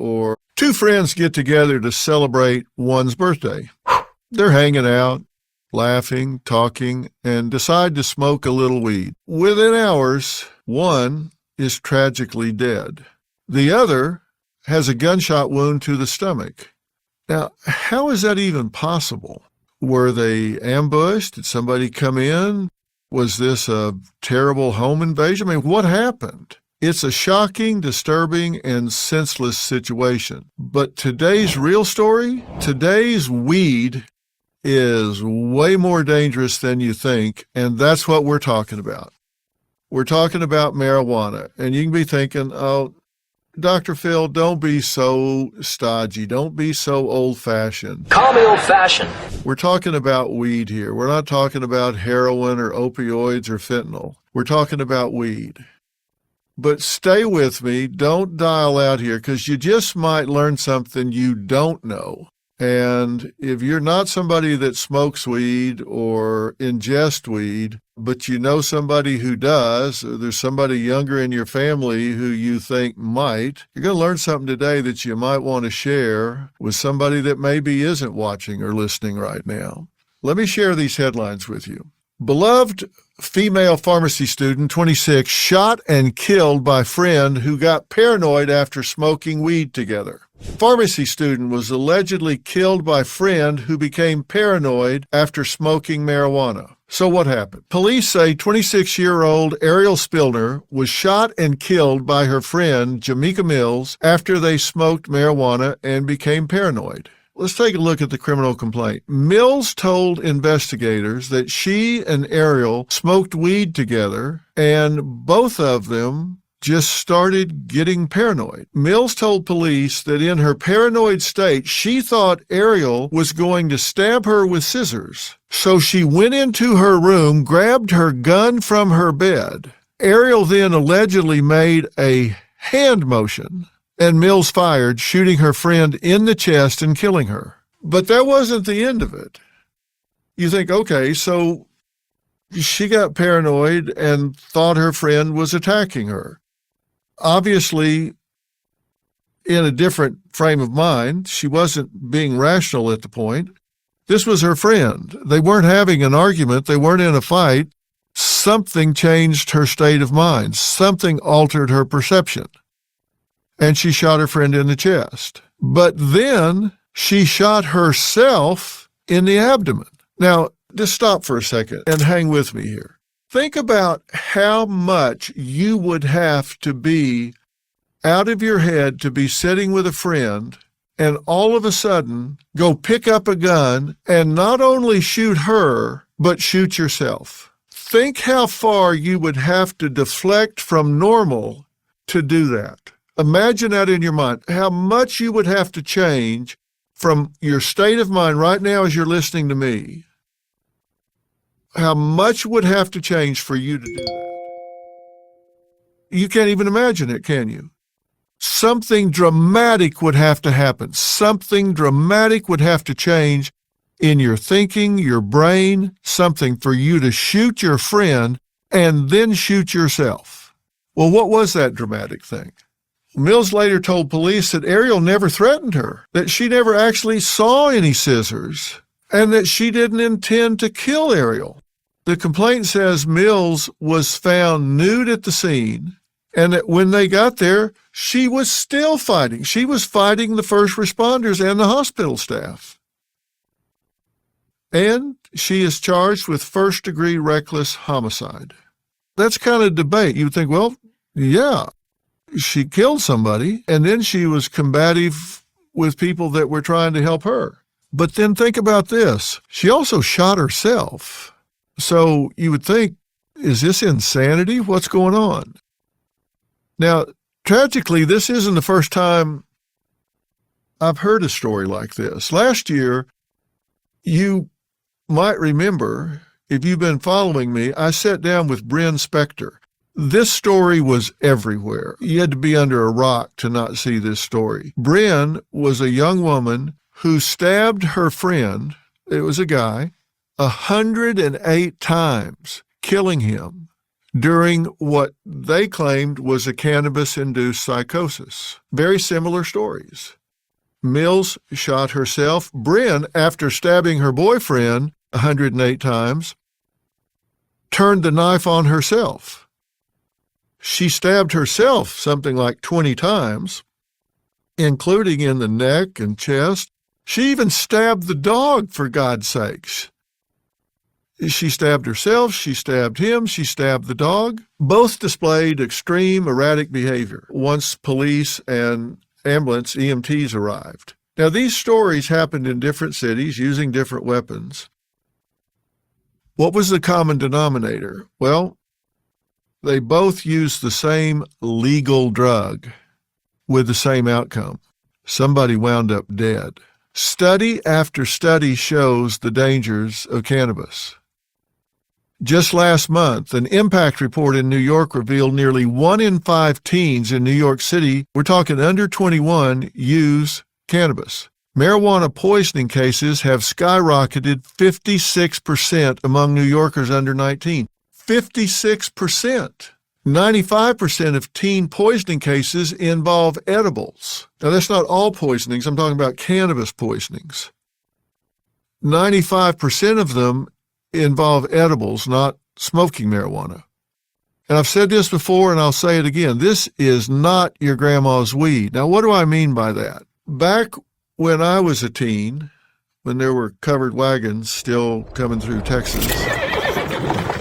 or two friends get together to celebrate one's birthday. They're hanging out, laughing, talking, and decide to smoke a little weed. Within hours, one is tragically dead. The other has a gunshot wound to the stomach. Now, how is that even possible? Were they ambushed? Did somebody come in? Was this a terrible home invasion? I mean, what happened? It's a shocking, disturbing, and senseless situation. But today's real story, today's weed is way more dangerous than you think, and that's what we're talking about. We're talking about marijuana, and you can be thinking, oh, Dr. Phil, don't be so stodgy. Don't be so old-fashioned. Call me old-fashioned. We're talking about weed here. We're not talking about heroin or opioids or fentanyl. We're talking about weed. But stay with me. Don't dial out here because you just might learn something you don't know. And if you're not somebody that smokes weed or ingests weed, but you know somebody who does, or there's somebody younger in your family who you think might, you're going to learn something today that you might want to share with somebody that maybe isn't watching or listening right now. Let me share these headlines with you. Beloved female pharmacy student, 26, shot and killed by friend who got paranoid after smoking weed together. Pharmacy student was allegedly killed by friend who became paranoid after smoking marijuana. So what happened? Police say 26-year-old Ariel Spillner was shot and killed by her friend Jamaica Mills after they smoked marijuana and became paranoid. Let's take a look at the criminal complaint. Mills told investigators that she and Ariel smoked weed together, and both of them just started getting paranoid. Mills told police that in her paranoid state, she thought Ariel was going to stab her with scissors. So she went into her room, grabbed her gun from her bed. Ariel then allegedly made a hand motion, and Mills fired, shooting her friend in the chest and killing her. But that wasn't the end of it. You think, okay, so she got paranoid and thought her friend was attacking her. Obviously, in a different frame of mind. She wasn't being rational at the point. This was her friend. They weren't having an argument. They weren't in a fight. Something changed her state of mind. Something altered her perception. And she shot her friend in the chest. But then she shot herself in the abdomen. Now, just stop for a second and hang with me here. Think about how much you would have to be out of your head to be sitting with a friend and all of a sudden go pick up a gun and not only shoot her, but shoot yourself. Think how far you would have to deflect from normal to do that. Imagine that in your mind, how much you would have to change from your state of mind right now as you're listening to me. How much would have to change for you to do that? You can't even imagine it, can you? Something dramatic would have to happen. Something dramatic would have to change in your thinking, your brain, something for you to shoot your friend and then shoot yourself. Well, what was that dramatic thing? Mills later told police that Ariel never threatened her, that she never actually saw any scissors, and that she didn't intend to kill Ariel. The complaint says Mills was found nude at the scene, and that when they got there, she was still fighting. She was fighting the first responders and the hospital staff. And she is charged with first-degree reckless homicide. That's kind of debate. You would think, well, yeah, she killed somebody, and then she was combative with people that were trying to help her. But then think about this. She also shot herself. So you would think, is this insanity? What's going on? Now, tragically, this isn't the first time I've heard a story like this. Last year, you might remember, if you've been following me, I sat down with Bryn Spector. This story was everywhere. You had to be under a rock to not see this story. Bryn was a young woman who stabbed her friend, it was a guy, 108 times, killing him. during what they claimed was a cannabis-induced psychosis. Very similar stories. Mills shot herself. Bryn, after stabbing her boyfriend 108 times, turned the knife on herself. She stabbed herself something like 20 times, including in the neck and chest. She even stabbed the dog, for God's sakes. She stabbed herself, she stabbed him, she stabbed the dog. Both displayed extreme erratic behavior once police and ambulance EMTs arrived. Now, these stories happened in different cities using different weapons. What was the common denominator? Well, they both used the same legal drug with the same outcome. Somebody wound up dead. Study after study shows the dangers of cannabis. Just last month, an impact report in New York revealed nearly 1 in 5 teens in New York City, we're talking under 21, use cannabis. Marijuana poisoning cases have skyrocketed 56% among New Yorkers under 19. 56%. 95% of teen poisoning cases involve edibles. Now, that's not all poisonings. I'm talking about cannabis poisonings. 95% of them involve edibles, not smoking marijuana. And I've said this before, and I'll say it again. This is not your grandma's weed. Now, what do I mean by that? Back when I was a teen, when there were covered wagons still coming through Texas,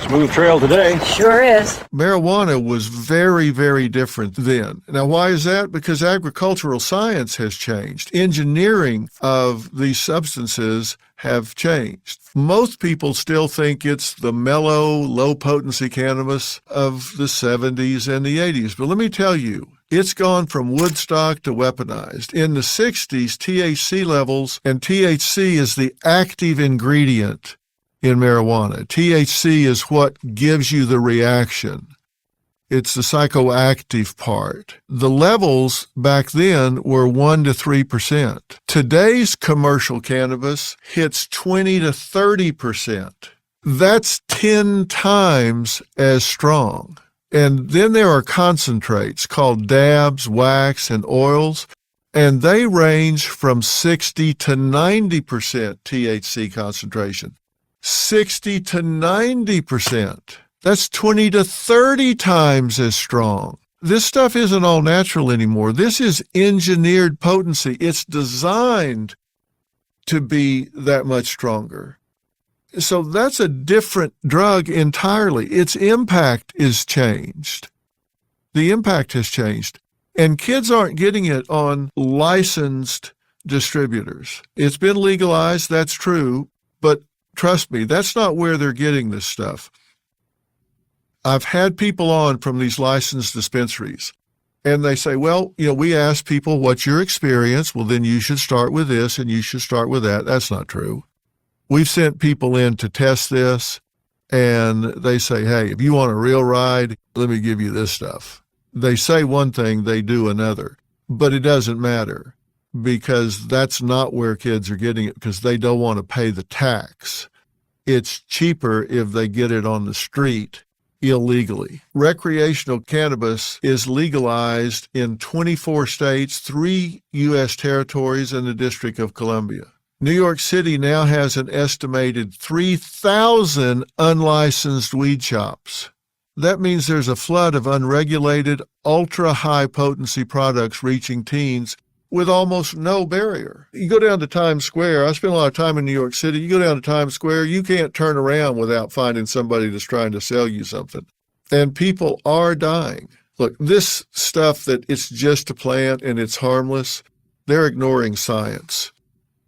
smooth trail today. Sure is. Marijuana was very, very different then. Now, why is that? Because agricultural science has changed. Engineering of these substances have changed. Most people still think it's the mellow, low-potency cannabis of the 70s and the 80s. But let me tell you, it's gone from Woodstock to weaponized. In the 60s, THC levels, and THC is the active ingredient in marijuana. THC is what gives you the reaction. It's the psychoactive part. The levels back then were 1 to 3%. Today's commercial cannabis hits 20 to 30%. That's 10 times as strong. And then there are concentrates called dabs, wax, and oils, and they range from 60 to 90% THC concentration. 60 to 90%. That's 20 to 30 times as strong. This stuff isn't all natural anymore. This is engineered potency. It's designed to be that much stronger. So that's a different drug entirely. Its impact is changed. The impact has changed. And kids aren't getting it on licensed distributors. It's been legalized, that's true, but trust me, that's not where they're getting this stuff. I've had people on from these licensed dispensaries, and they say, well, we ask people, what's your experience? Well, then you should start with this and you should start with that. That's not true. We've sent people in to test this, and they say, hey, if you want a real ride, let me give you this stuff. They say one thing, they do another, but it doesn't matter because that's not where kids are getting it because they don't want to pay the tax. It's cheaper if they get it on the street illegally. Recreational cannabis is legalized in 24 states, 3 U.S. territories, and the District of Columbia. New York City now has an estimated 3,000 unlicensed weed shops. That means there's a flood of unregulated, ultra-high potency products reaching teens with almost no barrier. You go down to Times Square. I spend a lot of time in New York City. You go down to Times Square, you can't turn around without finding somebody that's trying to sell you something. And people are dying. Look, this stuff that it's just a plant and it's harmless, they're ignoring science.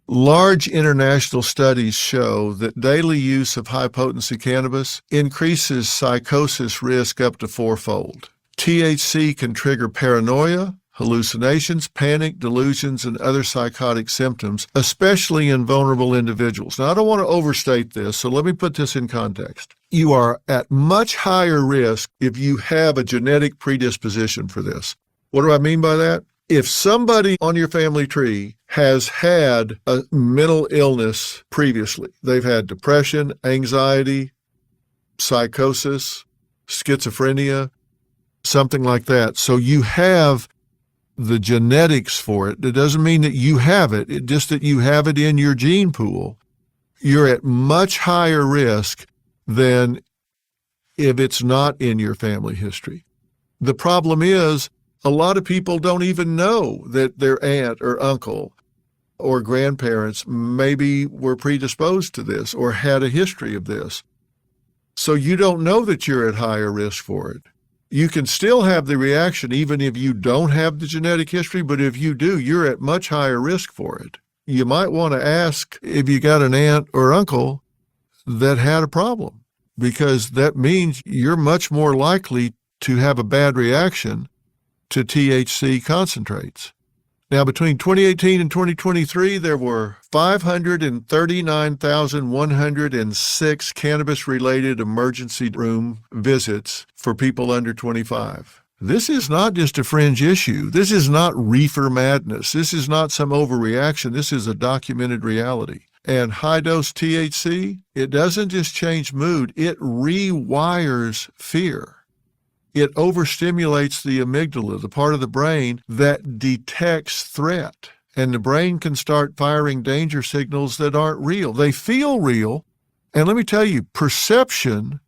Large international studies show that daily use of high-potency cannabis increases psychosis risk up to 4-fold. THC can trigger paranoia, hallucinations, panic, delusions, and other psychotic symptoms, especially in vulnerable individuals. Now, I don't want to overstate this, so let me put this in context. You are at much higher risk if you have a genetic predisposition for this. What do I mean by that? If somebody on your family tree has had a mental illness previously, they've had depression, anxiety, psychosis, schizophrenia, something like that. So you have the genetics for it. It doesn't mean that you have it. It's just that you have it in your gene pool. You're at much higher risk than if it's not in your family history. The problem is a lot of people don't even know that their aunt or uncle or grandparents maybe were predisposed to this or had a history of this. So you don't know that you're at higher risk for it. You can still have the reaction even if you don't have the genetic history, but if you do, you're at much higher risk for it. You might want to ask if you got an aunt or uncle that had a problem, because that means you're much more likely to have a bad reaction to THC concentrates. Now, between 2018 and 2023, there were 539,106 cannabis-related emergency room visits for people under 25. This is not just a fringe issue. This is not reefer madness. This is not some overreaction. This is a documented reality. And high-dose THC, it doesn't just change mood, it rewires fear. It overstimulates the amygdala, the part of the brain that detects threat. And the brain can start firing danger signals that aren't real. They feel real. And let me tell you, perception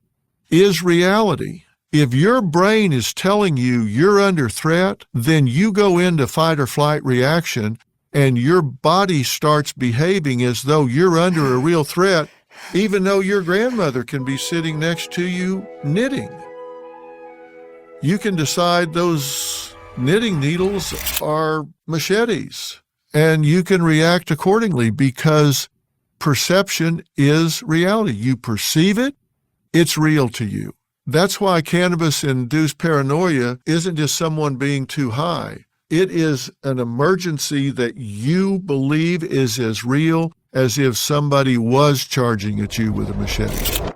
is reality. If your brain is telling you you're under threat, then you go into fight or flight reaction and your body starts behaving as though you're under a real threat, even though your grandmother can be sitting next to you knitting. You can decide those knitting needles are machetes, and you can react accordingly because perception is reality. You perceive it, it's real to you. That's why cannabis-induced paranoia isn't just someone being too high. It is an emergency that you believe is as real as if somebody was charging at you with a machete.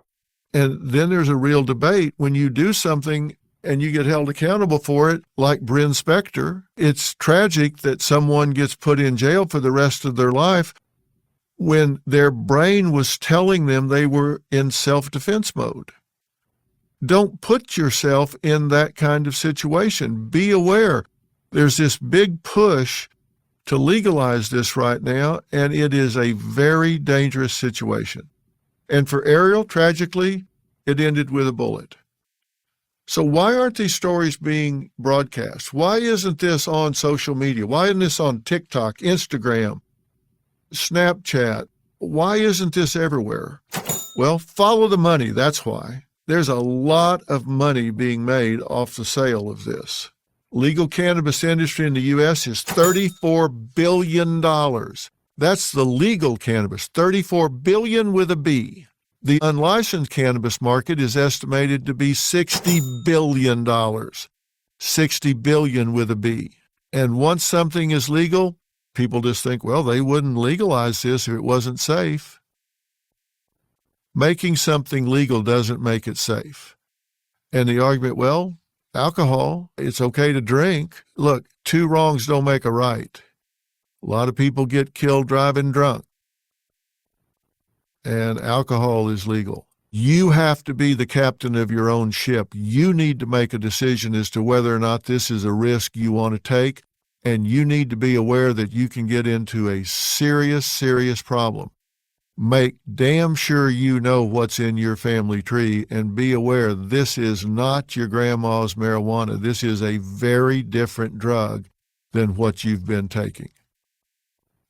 And then there's a real debate when you do something and you get held accountable for it, like Bryn Spector. It's tragic that someone gets put in jail for the rest of their life when their brain was telling them they were in self-defense mode. Don't put yourself in that kind of situation. Be aware. There's this big push to legalize this right now, and it is a very dangerous situation. And for Ariel, tragically, it ended with a bullet. So why aren't these stories being broadcast? Why isn't this on social media? Why isn't this on TikTok, Instagram, Snapchat? Why isn't this everywhere? Well, follow the money, that's why. There's a lot of money being made off the sale of this. Legal cannabis industry in the U.S. is $34 billion. That's the legal cannabis, $34 billion with a B. The unlicensed cannabis market is estimated to be $60 billion, $60 billion with a B. And once something is legal, people just think, well, they wouldn't legalize this if it wasn't safe. Making something legal doesn't make it safe. And the argument, well, alcohol, it's okay to drink. Look, two wrongs don't make a right. A lot of people get killed driving drunk. And alcohol is legal. You have to be the captain of your own ship. You need to make a decision as to whether or not this is a risk you want to take, and you need to be aware that you can get into a serious, serious problem. Make damn sure you know what's in your family tree and be aware this is not your grandma's marijuana. This is a very different drug than what you've been taking.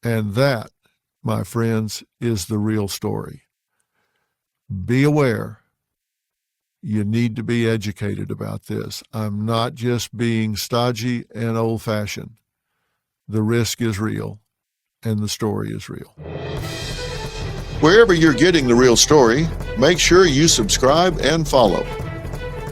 And that, my friends, is the real story. Be aware. You need to be educated about this. I'm not just being stodgy and old-fashioned. The risk is real, and the story is real. Wherever you're getting The Real Story, make sure you subscribe and follow.